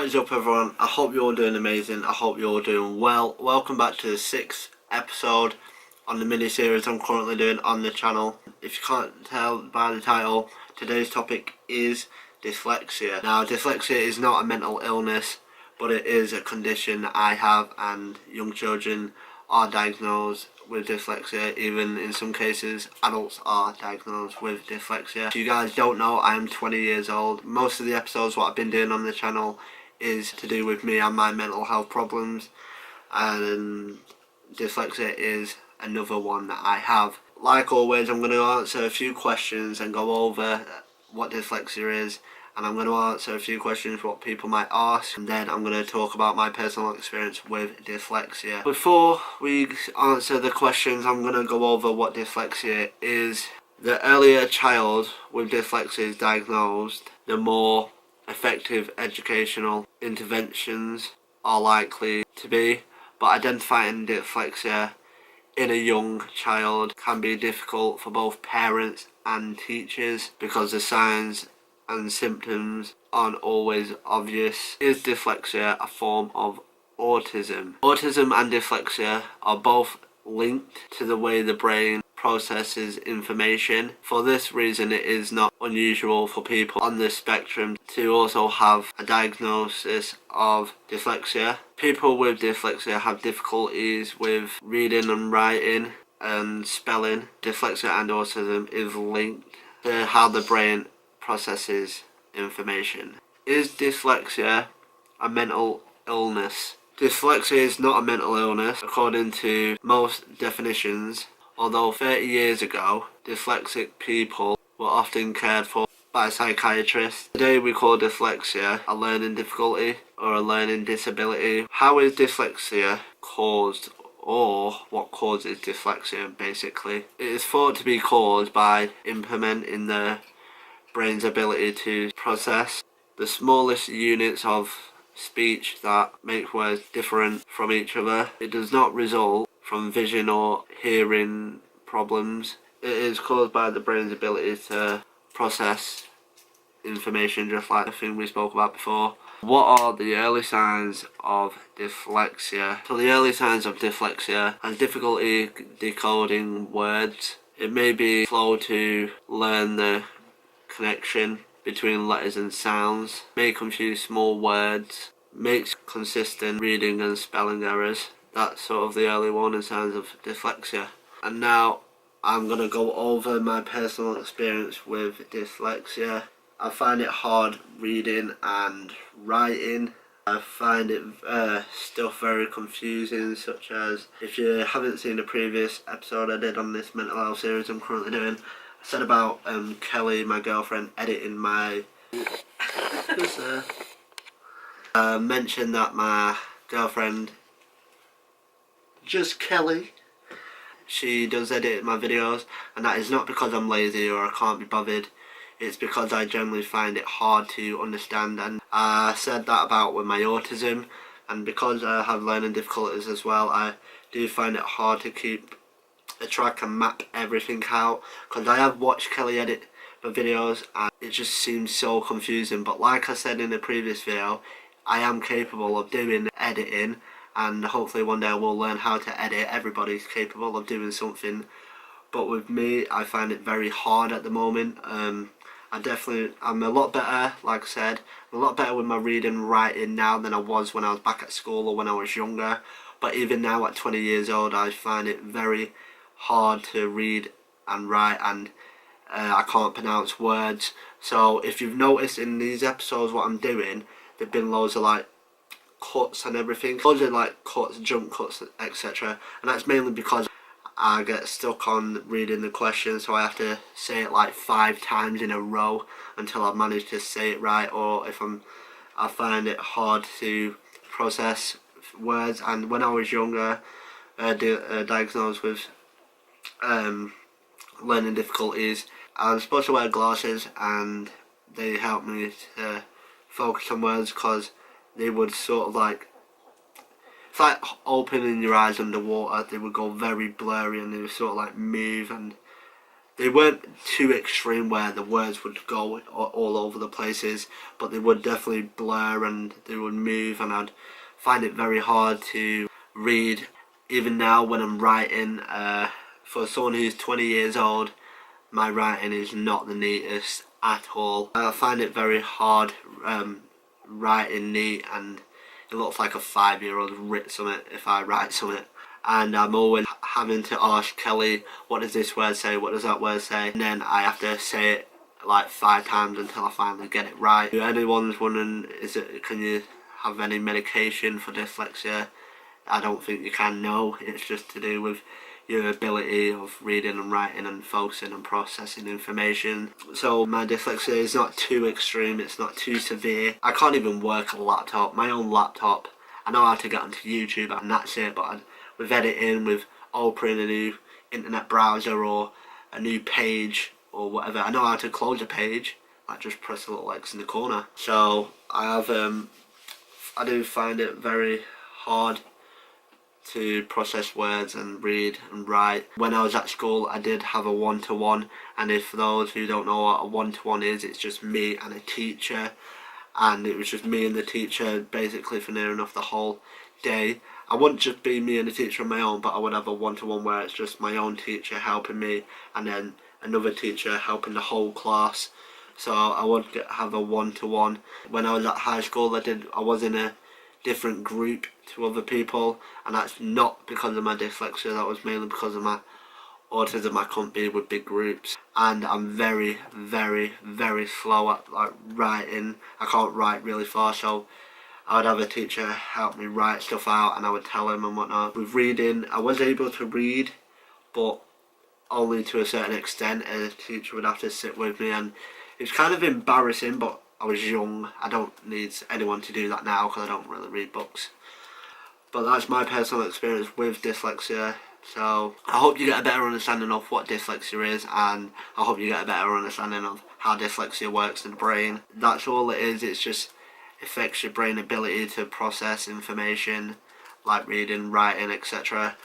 What is up everyone? I hope you're all doing amazing. I hope you're all doing well. Welcome back to the 6th episode on the mini-series I'm currently doing on the channel. If you can't tell by the title, today's topic is dyslexia. Now, dyslexia is not a mental illness, but it is a condition that I have, and young children are diagnosed with dyslexia. Even in some cases, adults are diagnosed with dyslexia. If you guys don't know, I am 20 years old. Most of the episodes what I've been doing on the channel is to do with me and my mental health problems, and dyslexia is another one that I have. Like always, I'm going to answer a few questions and go over what dyslexia is, and I'm going to answer a few questions what people might ask, and then I'm going to talk about my personal experience with dyslexia. Before we answer the questions, I'm going to go over what dyslexia is. The earlier a child with dyslexia is diagnosed, the more effective educational interventions are likely to be, but identifying dyslexia in a young child can be difficult for both parents and teachers because the signs and symptoms aren't always obvious. Is dyslexia a form of autism? Autism and dyslexia are both linked to the way the brain processes information. For this reason, it is not unusual for people on the spectrum to also have a diagnosis of dyslexia. People with dyslexia have difficulties with reading and writing and spelling. Dyslexia and autism is linked to how the brain processes information. Is dyslexia a mental illness? Dyslexia is not a mental illness according to most definitions. Although 30 years ago, dyslexic people were often cared for by psychiatrists. Today we call dyslexia a learning difficulty or a learning disability. How is dyslexia caused, or what causes dyslexia basically? It is thought to be caused by impairment in the brain's ability to process the smallest units of speech that make words different from each other. It does not result from vision or hearing problems. It is caused by the brain's ability to process information, just like the thing we spoke about before. What are the early signs of dyslexia? So the early signs of dyslexia has difficulty decoding words. It may be slow to learn the connection between letters and sounds, may confuse small words, makes consistent reading and spelling errors. That's sort of the early warning signs of dyslexia. And now I'm going to go over my personal experience with dyslexia. I find it hard reading and writing. I find it stuff very confusing, such as, if you haven't seen the previous episode I did on this mental health series I'm currently doing, I said about Kelly, my girlfriend, editing my... mentioned that my girlfriend, just Kelly, she does edit my videos, and that is not because I'm lazy or I can't be bothered. It's because I generally find it hard to understand, and I said that about with my autism, and because I have learning difficulties as well, I do find it hard to keep a track and map everything out, because I have watched Kelly edit my videos and it just seems so confusing. But like I said in the previous video, I am capable of doing editing, and hopefully one day I will learn how to edit. Everybody's capable of doing something, but with me I find it very hard at the moment. I'm a lot better, like I said, I'm a lot better with my reading and writing now than I was when I was back at school or when I was younger. But even now at 20 years old, I find it very hard to read and write, and I can't pronounce words. So if you've noticed in these episodes what I'm doing, there've been loads of like cuts and everything, loads of like cuts, jump cuts, etc. And that's mainly because I get stuck on reading the question, so I have to say it like 5 times in a row until I've managed to say it right, or if I find it hard to process words. And when I was younger, diagnosed with learning difficulties, I was supposed to wear glasses, and they helped me to focus on words, because they would sort of like, it's like opening your eyes underwater, they would go very blurry and they would sort of like move, and they weren't too extreme where the words would go all over the places, but they would definitely blur and they would move, and I'd find it very hard to read. Even now when I'm writing, for someone who's 20 years old, my writing is not the neatest at all. I find it very hard writing neat, and it looks like a 5-year-old writ something if I write something. And I'm always having to ask Kelly, what does this word say, what does that word say, and then I have to say it like 5 times until I finally get it right. If anyone's wondering, can you have any medication for dyslexia? I don't think you can, no. It's just to do with your ability of reading and writing and focusing and processing information. So my dyslexia is not too extreme, it's not too severe. I can't even work a laptop, my own laptop. I know how to get onto YouTube and that's it, but with editing, with opening a new internet browser or a new page or whatever, I know how to close a page, like just press the little X in the corner. So I do find it very hard to process words and read and write. When I was at school, I did have a one-to-one, and if those who don't know what a one-to-one is, it's just me and a teacher, and it was just me and the teacher basically for near enough the whole day. I wouldn't just be me and the teacher on my own, but I would have a one-to-one where it's just my own teacher helping me and then another teacher helping the whole class. So I would have a one-to-one. When I was at high school, I was in a different group to other people, and that's not because of my dyslexia, that was mainly because of my autism. I couldn't be with big groups, and I'm very, very, very slow at like writing. I can't write really fast, so I would have a teacher help me write stuff out and I would tell him and whatnot. With reading, I was able to read, but only to a certain extent. A teacher would have to sit with me, and it was kind of embarrassing, but I was young. I don't need anyone to do that now because I don't really read books. But that's my personal experience with dyslexia. So I hope you get a better understanding of what dyslexia is, and I hope you get a better understanding of how dyslexia works in the brain. That's all it is. It's just affects your brain ability to process information like reading, writing, etc.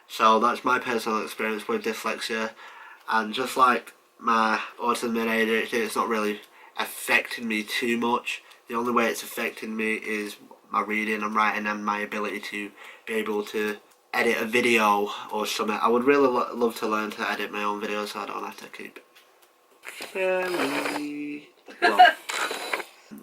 So that's my personal experience with dyslexia, and just like my autism and ADHD, it's not really affected me too much. The only way it's affected me is my reading and writing and my ability to be able to edit a video or something. I would really love to learn to edit my own videos so I don't have to keep well,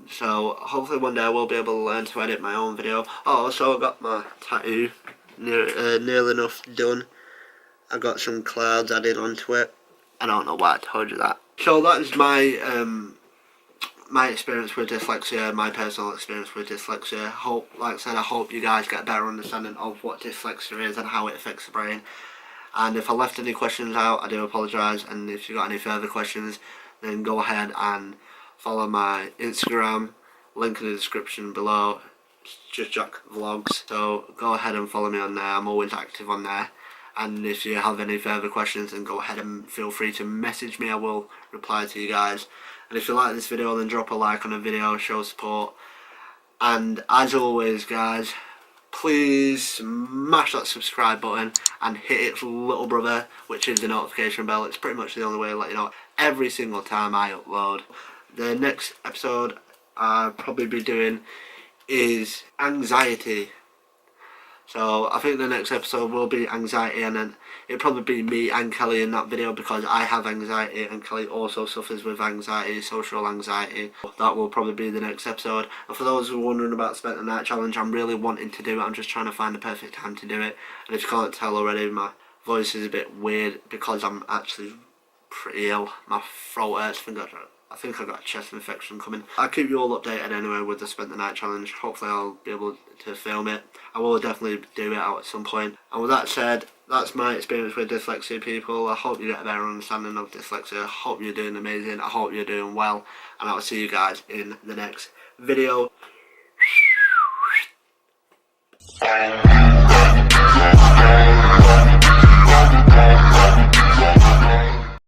so hopefully one day I will be able to learn to edit my own video. Oh, also I got my tattoo nearly enough done. I got some clouds added onto it. I don't know why I told you that. So that is my experience with dyslexia, my personal experience with dyslexia. Like I said, I hope you guys get a better understanding of what dyslexia is and how it affects the brain. And if I left any questions out, I do apologise. And if you got any further questions, then go ahead and follow my Instagram, link in the description below. It's just Jackk Vlogs. So go ahead and follow me on there. I'm always active on there. And if you have any further questions, then go ahead and feel free to message me. I will reply to you guys. And if you like this video, then drop a like on the video, show support. And as always guys, please smash that subscribe button and hit its little brother, which is the notification bell. It's pretty much the only way to let you know every single time I upload. The next episode I'll probably be doing is anxiety. So I think the next episode will be anxiety, and then it'll probably be me and Kelly in that video because I have anxiety and Kelly also suffers with anxiety, social anxiety. That will probably be the next episode. And for those who are wondering about Spent the Night Challenge, I'm really wanting to do it. I'm just trying to find the perfect time to do it. And if you can't tell already, my voice is a bit weird because I'm actually pretty ill. My throat hurts. I think I got a chest infection coming. I'll keep you all updated anyway with the Spent the Night Challenge. Hopefully I'll be able to film it. I will definitely do it out at some point. And with that said, that's my experience with dyslexia, people. I hope you get a better understanding of dyslexia. I hope you're doing amazing. I hope you're doing well. And I'll see you guys in the next video.